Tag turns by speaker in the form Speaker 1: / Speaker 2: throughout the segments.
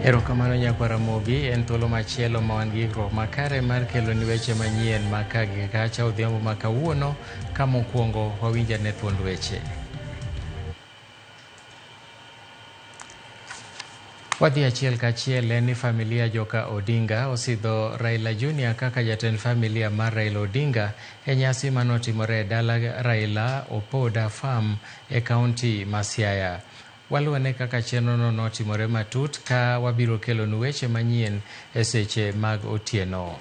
Speaker 1: Erokamano Nyakwaramogi, en thuolo machielo ma wan gi ikruok makare mar kelo ni weche manyien ma ka gi kacha odhiambo ma kawuono ka mokwongo wawinja ne thuond weche. Wadhi achiel kachiel en ni familia joka Odinga osidho Raila Junior kaka jatend familia mar Raila Odinga e nyasi manotimore e dala Raila Opoda Farm e kaunti ma Siaya. Waluwane kaka chenrono notimore matut ka wabiro kelonu weche manyien e seche mag otieno.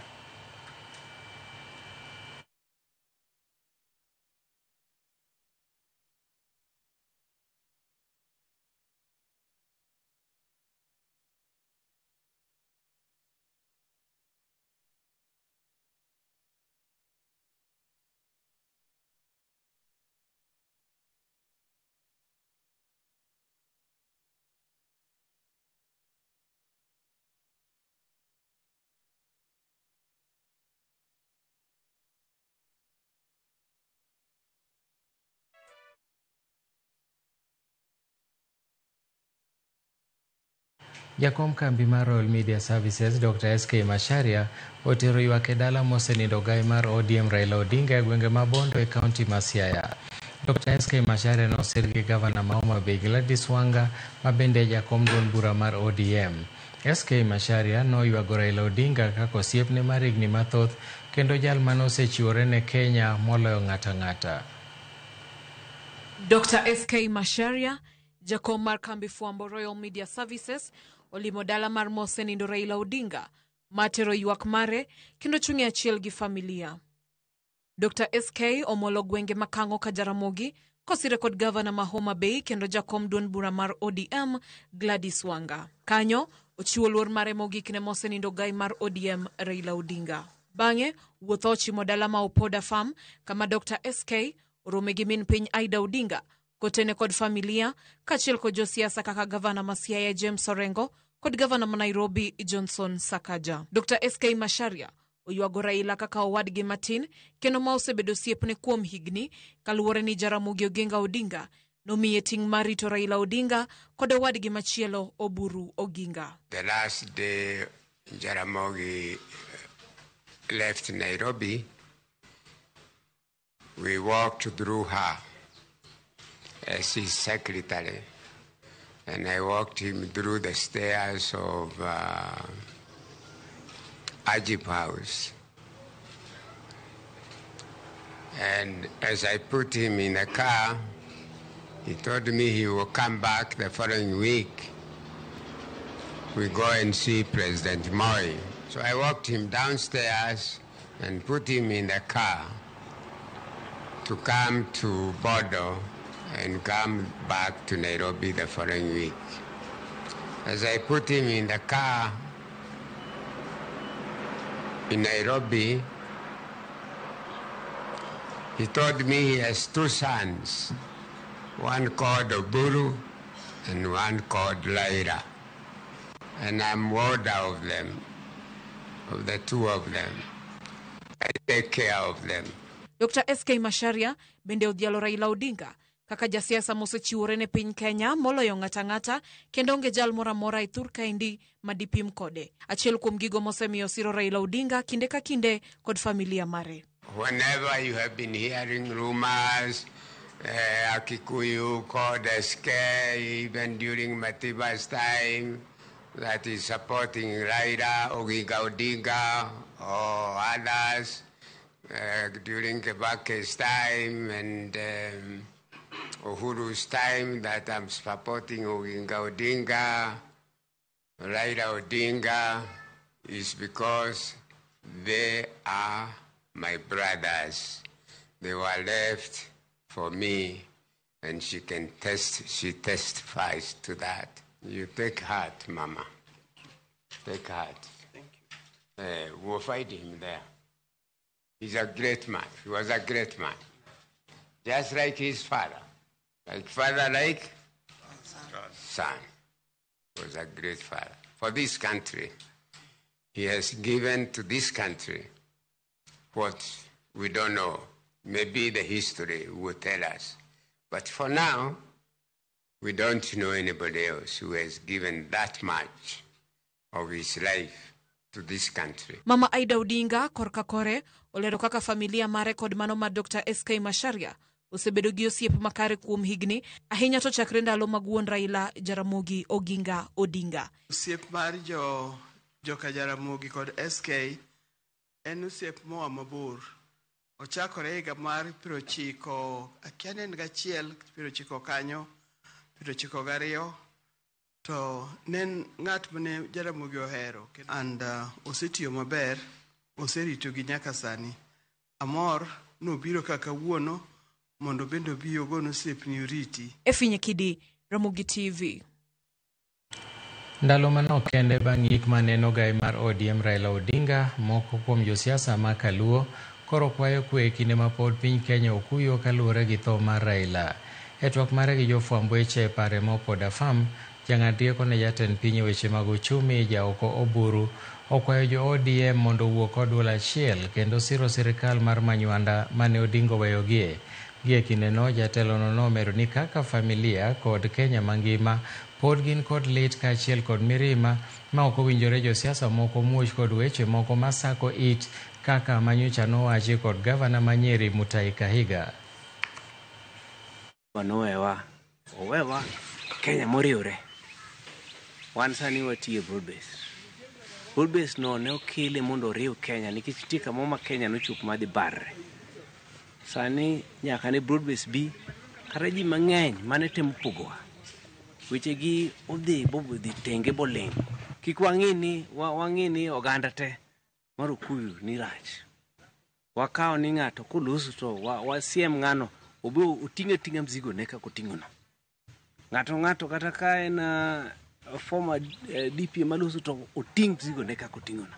Speaker 1: Jakom kambi mar Royal Media Services Dr. SK Macharia otero ywak e dala mosenindo gai mar ODM Raila Odinga e gwenge ma Bondo e kaunti ma Siaya. Dr. SK Macharia nosir gi gavana ma Homa Bay Gladys Wanga ma bende jakom duond bura mar ODM. SK Macharia noywago Raila Odinga kaka osiepne mar higni mathoth kendo jal mane osechiwore ne Kenya moloyo ng'ata ng'ata.
Speaker 2: Dr. SK Macharia, jakom mar kambi fuambo Royal Media Services, olimo dala mar mosenindo Raila Odinga matero ywak mare kendo chung'e achiel gi familia. Dr. SK omolo gwenge makango ka Jaramogi kosire kod gavana ma Homa Bay kendo jakom duond bura mar ODM Gladys Wanga. Kanyo ochiwo luor mare mogik ne mosenindo gai mar ODM Raila Odinga. Bang'e wuotho ochimo dala ma Opoda Farm kama Dr. SK orome gi min piny Aida Odinga kotene kod familia kachiel kod josiasa kaka gavana ma Siaya James Orengo kod gavana ma Nairobi Johnson Sakaja. Dr. SK Macharia oywago Raila kaka owadgi matin kendo ma osebedo osiepne kuom higni kaluwore ni Jaramogi Oginga Odinga nomiye ting' mar rito Raila Odinga kod owadgi machielo Oburu Oginga.
Speaker 3: The last day Jaramogi left Nairobi, we walked through her as his secretary, and I walked him through the stairs of Ajib House. And as I put him in the car, he told me he will come back the following week. We go and see President Moi. So I walked him downstairs and put him in the car to come to Bodo and come back to Nairobi the following week. As I put him in the car in Nairobi, he told me he has two sons, one called Oburu and one called Laira. And I'm older of them, of the two of them. I take care of them.
Speaker 2: Dr. SK Macharia bende odhialo Raila Odinga kaka jasiasa mosechiwore ne piny Kenya moloyo ng'ata ng'ata kendo onge jal moro amora e thur kaendi madipim kode. Achiel kuom gigo mosemiyo siro Raila Odinga kinde ka kinde kod familia mare.
Speaker 3: Whenever you have been hearing rumors, Akikuyu called SK even during Matiba's time that is supporting Raila Oginga Odinga or others during Kebake's time and Uhuru's time that I'm supporting Oginga Odinga, Raila Odinga, is because they are my brothers. They were left for me, and she testifies to that. You take heart, Mama. Take heart.
Speaker 4: Thank you.
Speaker 3: We'll find him there. He's a great man. He was a great man. Just like his father. Like father, like son. He was a great father. For this country, he has given to this country what we don't know. Maybe the history will tell us. But for now, we don't know anybody else who has given that much of his life to this country.
Speaker 2: Mama Aida Odinga korka kore olero kaka familia mare kod mano ma Dr. SK Macharia osebedo gi osiep makare kuom higni ahinya to chakre ndalo mag wuon Raila Jaramogi Oginga Odinga.
Speaker 4: Osiep mar joka Jaramogi kod SK en osiep moa mabor. Ochakore higa mar 90 akianen gachiel 90 kanyo 92 to nen ng'at mane Jaramogi ohero and osetiyo maber, oserito gi nyaka sani. Amor nobiro kaka wuono mondo bendo biyo gono osiepni oriti.
Speaker 2: Efinye Kidi, Ramogi TV.
Speaker 1: Ndalo manok kende bang' yik maneno gai mar ODM Raila Odinga, moko kuom josiasa ma Kaluo koro kwayo kwe e kinde ma pod piny Kenya okuyo kaluwore gi tho mar Raila. E twak mare gi jofwamb weche e pare mopoda fam, jang'ad rieko ne jatend piny weche mag uchumi Jaoko Oburu okwayo jo ODM mondo owuo kod duol achiel kendo siro sirikal mar manywanda mane Odinga oweyogie. Gie kindeno jatelono nomero ni kaka familia kod Kenya mangima pod gin kod lit kaachiel kod mirima ma ok owinjore josiasa moko muoch kod weche moko masako it kaka manyocha nowachi kod gavana ma Nyeri Mutahi Kahiga.
Speaker 5: Owewa Kenya moriure. Wan sani watiye broad base no ne okele mondo oriw Kenya nikech tika moma Kenya nochuk madhi barre. Sani nyaka ne broad base bi kata ji mang'eny mane temo pogowa. Weche gi odhi tenge boling. Kik wang'ini oganda te mar Okuyu ni rach. Wakao ni ng'ato kolusu to wasiem ng'ano obo otinga mzigo ne ka koting'ono. Ng'ato kata ka en former DP malusu to oting mzigo ne ka koting'ono.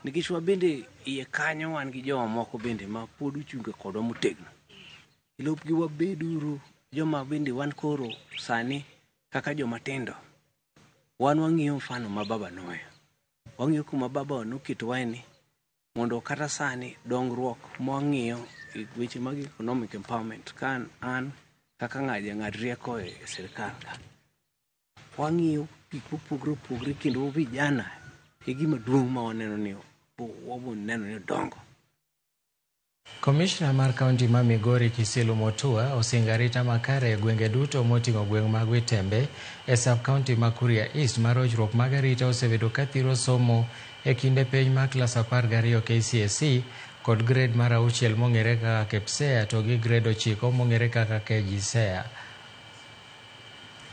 Speaker 5: Nikech wabende iye kanyo wan gi joma moko bende ma pod uchunge kodwa motegno. Ilopgi wabeduru joma bende wan koro sani kaka joma tindo. Wan wang'iyo mfano ma baba noweyo. Wang'iyo kuma baba noketo waeni mondo kata sani dongruok mwang'iyo weche mag economic empowerment kan an kaka ng'ad rieko e sirikal. Wang'iyo gik mopogore kendo vijana e gima duong' ma waneno ni dongo.
Speaker 1: Komishna mar kaunti ma Migori Kisilu Motua osingarita makare e gwenge duto moting'o gweng' mag Witembe e sub-county ma Kuria East mar rochruok mag arita osebedo kathiro somo e kinde piny mar klas 12 KCSE kod grade mar 6 mong'ere kaka KPSEA to gi grade 9 mong'ere kaka KJSEA.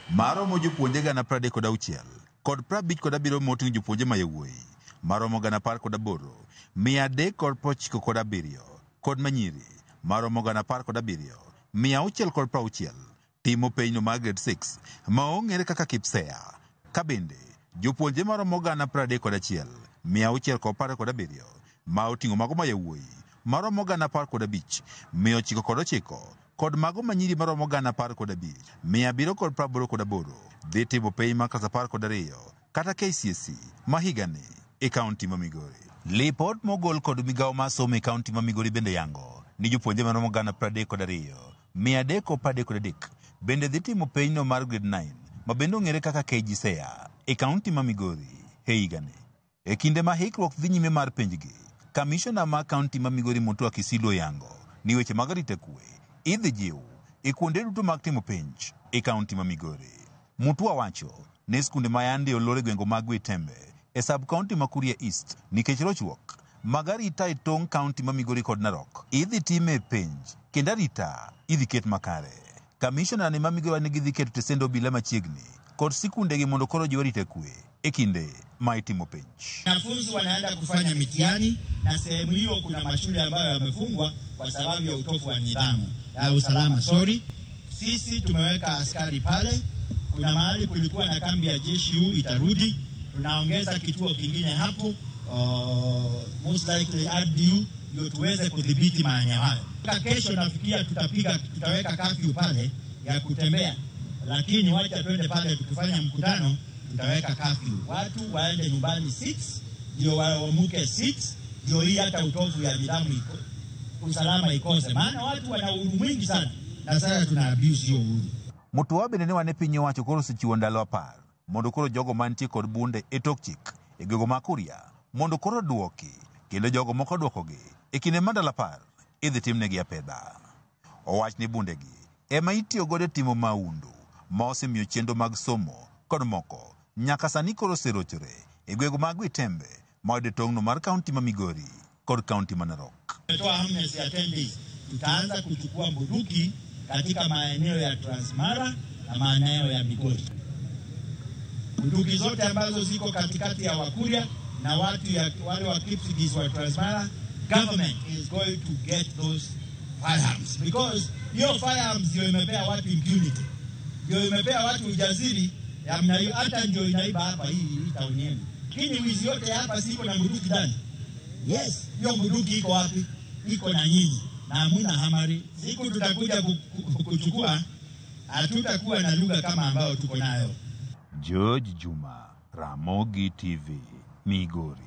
Speaker 6: Maromo jopuonje 36 kod 57 moting'o jopuonje ma yawuoyi. Maromo 18 397 kod manyiri maromo 17 660 timo penjo mag grade 6 ma ong'ere kaka KPSEA. Ka bende jopuonje maromo 31 617 ma oting'o mago ma yawuoyi maromo 15 909 kod mago manyiri maromo 15 788 dhi timo penj mar klas 12 kata KCSE ma higani e kaunti ma Migori. Lipot mogol kod migawo mar somo e kaunti ma Migori bende yango ni jopuonje maromo 32 333 bende dhi timo penjno mar grade 9 ma bende ong'ere kaka KJSEA e kaunti ma Migori e higani. E kinde ma hikruok dhi nyime mar penjgi, kamishona ma kaunti ma Migori Motua Kisilu yango ni weche mag arita kwe idhi jiw e kuonde duto mag timo penj e kaunti ma Migori. Motua wacho ne skunde ma yande olore gwengo mag Witembe e sub-county ma Kuria East nikech rochruok mag arita e tong' kaunti ma Migori kod Narok idhi time penj kendo arita idhi ket makare. Kamishona ne ma Migori ne gidhi keto tesendo obila machiegni kod sikundegi mondo koro jiw arita kwe e kinde ma itimo penj.
Speaker 7: Wanafunzi wanaenda kufanya mitihani na sehemu hiyo kuna mashule ambayo yamefungwa kwa sababu ya utofu wa nidhamu ya usalama. Sisi tumeweka askari pale. Kuna mahali kulikuwa na kambi ya jeshi huu itarudi. Tunaongeza kituo kingine hapo, most likely RDU, ndio tuweze kudhibiti maeneo hayo. Kesho nafikia tutaweka curfew pale ya kutembea. Lakini wacha twende pale tukifanya mkutano tutaweka curfew. Watu waende nyumbani 6, ndio waamuke 6, ndio hii hata utovu ya nidhamu usalama ikose. Maana watu wana uhuru mwingi sana na sasa tuna abuse hiyo uhuru.
Speaker 6: Motua bende ne wane piny owacho koro sechiwo ndalo 10 mondo koro jogo mantie kod bunde e tok chik e gwego ma Kuria mondo koro duoki, kendo jogo moko duokogi e kinde mandalo 10 idhi timnegi apedha. Owach ni bundegi ema itiyo godo timo maundu ma osemiyo chenro mag somo kod moko nyaka sani koro serochore e gwego mag Witembe ma ode tong'no mar kaunti ma Migori kod kaunti ma Narok.
Speaker 7: Tutaanza kuchukua bunduki katika maeneo ya Transmara na maeneo ya Migori. Bunduki zote ambazo ziko katikati ya Wakuria na wale wa Kipsigis wa Transmara, government is going to get those firearms because hiyo firearms ndio imepea watu impunity, ndio imepea watu ujasiri ya mnayo, hata ndio inaiba hapa hii town yenu. Lakini wizi yote hapa siko na bunduki ndani. Yes, hiyo bunduki iko wapi? Iko na nyinyi na hamuna hamari. Siku tutakuja kuchukua, hatutakuwa na lugha kama ambayo tuko nayo.
Speaker 6: George Juma, Ramogi TV, Migori.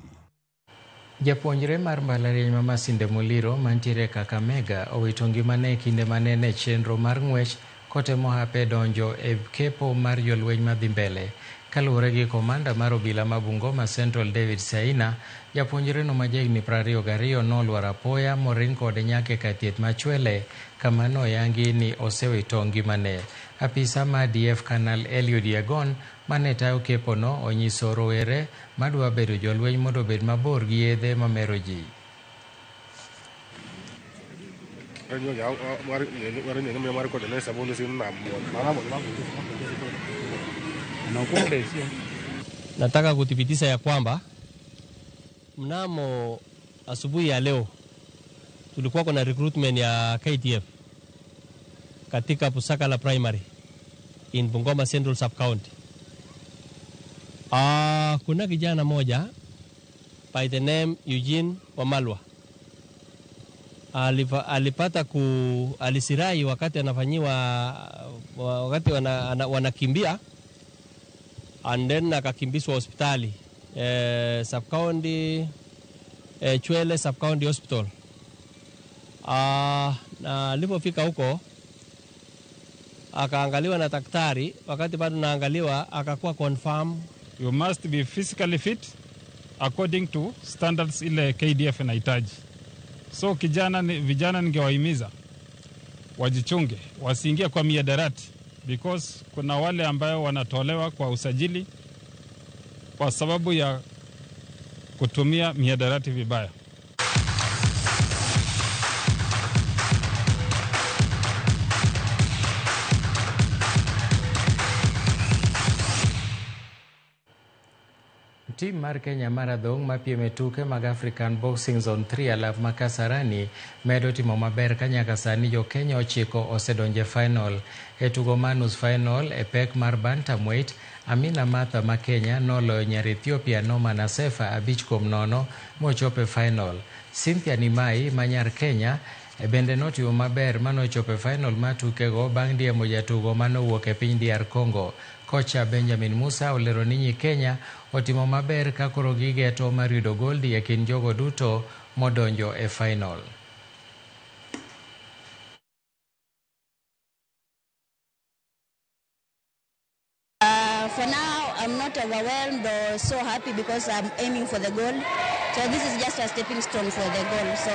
Speaker 1: Japuonjre mar mbalariany ma Masinde Muliro mantiere Kakamega owito ngimane e kinde manene chenro mar ng'wech kotemo hape donjo e kepo mar jolweny madhi mbele. Kaluwore gi komanda mar obila ma Bungoma Central David Saina, japuonjreno ma jahigni 22 nolwar apoya moring kode nyaka ka thieth machwele kama noyangi ni osewito ngimane. Apisa ma DF Kanal Eliud Yegon mane tayo kepono onyiso rowere madwa bedo jolweny mondo obed mabor gi yedhe mamero ji.
Speaker 8: Nataka kuthibitisha ya kwamba mnamo asubuhi ya leo tulikuwa kuna recruitment ya KDF katika Pusakala Primary in Bungoma Central Sub-County. Kuna kijana moja by the name Eugene Wamalwa alipata alisirai wakati anafanyiwa wakati wanakimbia and then akakimbizwa hospitali Sub-County Chwele Sub-County Hospital. Na alipofika huko akaangaliwa na daktari, wakati bado naangaliwa akakuwa confirm.
Speaker 9: You must be physically fit according to standards ile KDF inahitaji. So vijana ningewahimiza wajichunge, wasiingie kwa miadarati because kuna wale ambayo wanatolewa kwa usajili kwa sababu ya kutumia miadarati vibaya.
Speaker 1: Tim mar Kenya Marathon mapiem e tuke mag African Boxing Zone 3 alap ma Kasarani medo timo maber ka nyaka sani jo Kenya 9 osedonje final. E tugo mar nus final e pek mar bantamweight, Amina Martha ma Kenya noloyo nyar Ethiopia Noma Nasefa 5-0 mochopo e final. Cynthia Nimai ma nyar Kenya bende notimo maber manochopo e final mar tukego bang' diemo jatugo manowuok e piny DR Congo. Kocha Benjamin Musa olero ni nyi Kenya otimo maber ka koro gigeto mar yudo goldi e kind jogo duto modonjo e final.
Speaker 10: For now, I'm not overwhelmed or so happy because I'm aiming for the goal. So this is just a stepping stone for the goal. So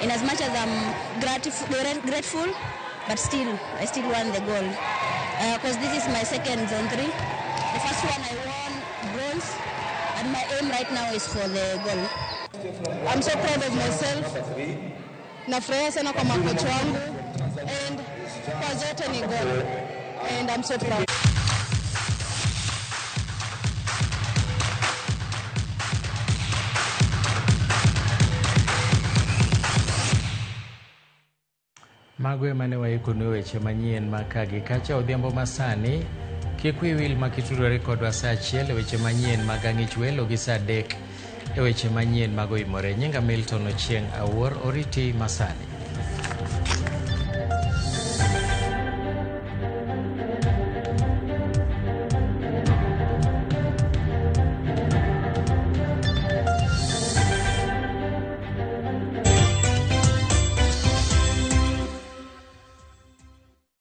Speaker 10: in as much as I'm grateful, but still, I still want the goal. Because this is my second Zone 3. The first one I won bronze, and my aim right now is for the goal. I'm so proud of myself. Nafurahia sana kwa makocha wangu, and kwa zote ni goal. And I'm so proud.
Speaker 1: Mago emane waikonu weche manyien makagi kacha odhiambo masani. Kik wiyi makitudore kodwa saa 1 weche manyien mag ang'ich welo gi saa 3 e weche manyien mago imore. Nyinga Milton Ochieng' Awuor, oriti masani.